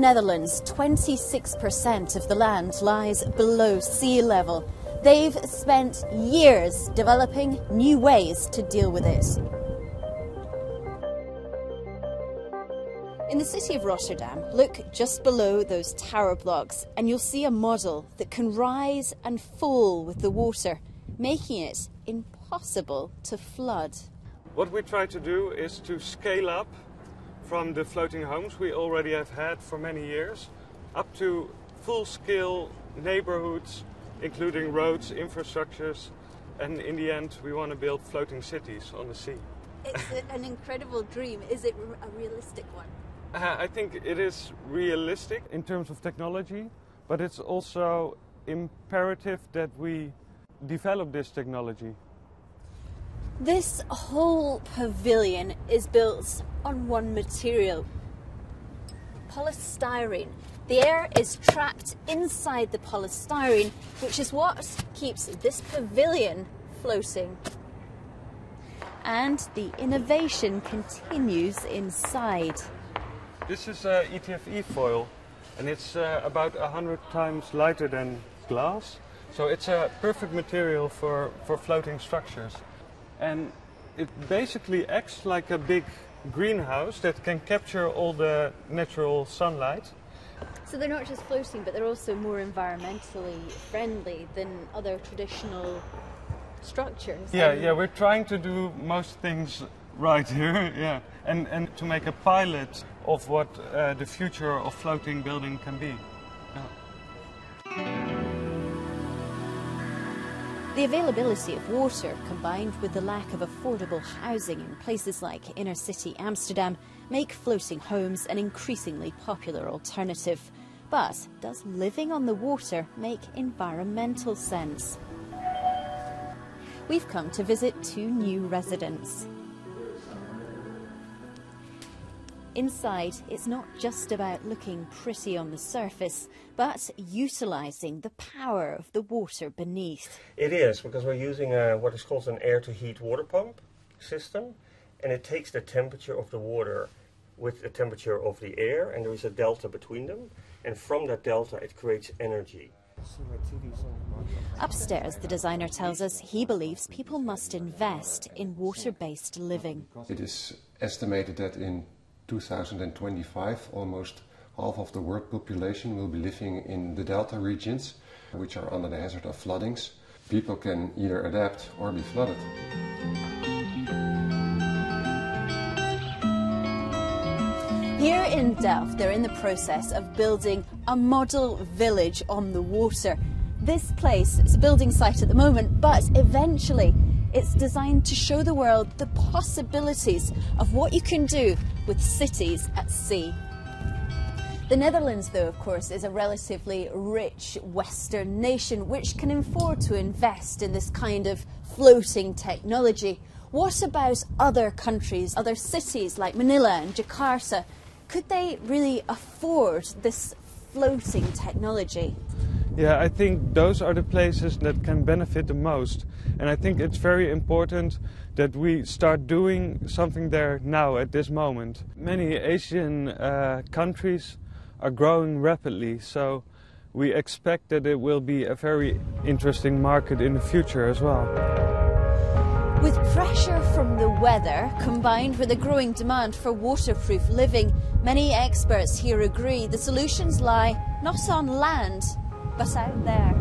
Netherlands, 26% of the land lies below sea level. They've spent years developing new ways to deal with it. In the city of Rotterdam, look just below those tower blocks and you'll see a model that can rise and fall with the water, making it impossible to flood. What we try to do is to scale up from the floating homes we already have had for many years up to full-scale neighborhoods, including roads, infrastructures, and in the end we want to build floating cities on the sea. It's an incredible dream. Is it a realistic one? I think it is realistic in terms of technology, but it's also imperative that we develop this technology. This whole pavilion is built on one material, polystyrene. The air is trapped inside the polystyrene, which is what keeps this pavilion floating. And the innovation continues inside. This is ETFE foil, and it's about 100 times lighter than glass, so it's a perfect material for floating structures. And it basically acts like a big greenhouse that can capture all the natural sunlight. So they're not just floating, but they're also more environmentally friendly than other traditional structures. Yeah, we're trying to do most things right here, yeah, and to make a pilot of what the future of floating building can be. Yeah. The availability of water, combined with the lack of affordable housing in places like inner city Amsterdam, make floating homes an increasingly popular alternative. But does living on the water make environmental sense? We've come to visit two new residents. Inside, it's not just about looking pretty on the surface, but utilising the power of the water beneath. It is, because we're using what is called an air-to-heat water pump system, and it takes the temperature of the water with the temperature of the air, and there is a delta between them, and from that delta it creates energy. Upstairs, the designer tells us he believes people must invest in water-based living. It is estimated that in 2025, almost half of the world population will be living in the delta regions, which are under the hazard of floodings. People can either adapt or be flooded. Here in Delft, they're in the process of building a model village on the water. This place is a building site at the moment, but eventually it's designed to show the world the possibilities of what you can do with cities at sea. The Netherlands, though, of course, is a relatively rich Western nation which can afford to invest in this kind of floating technology. What about other countries, other cities like Manila and Jakarta? Could they really afford this floating technology? Yeah, I think those are the places that can benefit the most. And I think it's very important that we start doing something there now at this moment. Many Asian countries are growing rapidly, so we expect that it will be a very interesting market in the future as well. With pressure from the weather combined with a growing demand for waterproof living, many experts here agree the solutions lie not on land, but out there.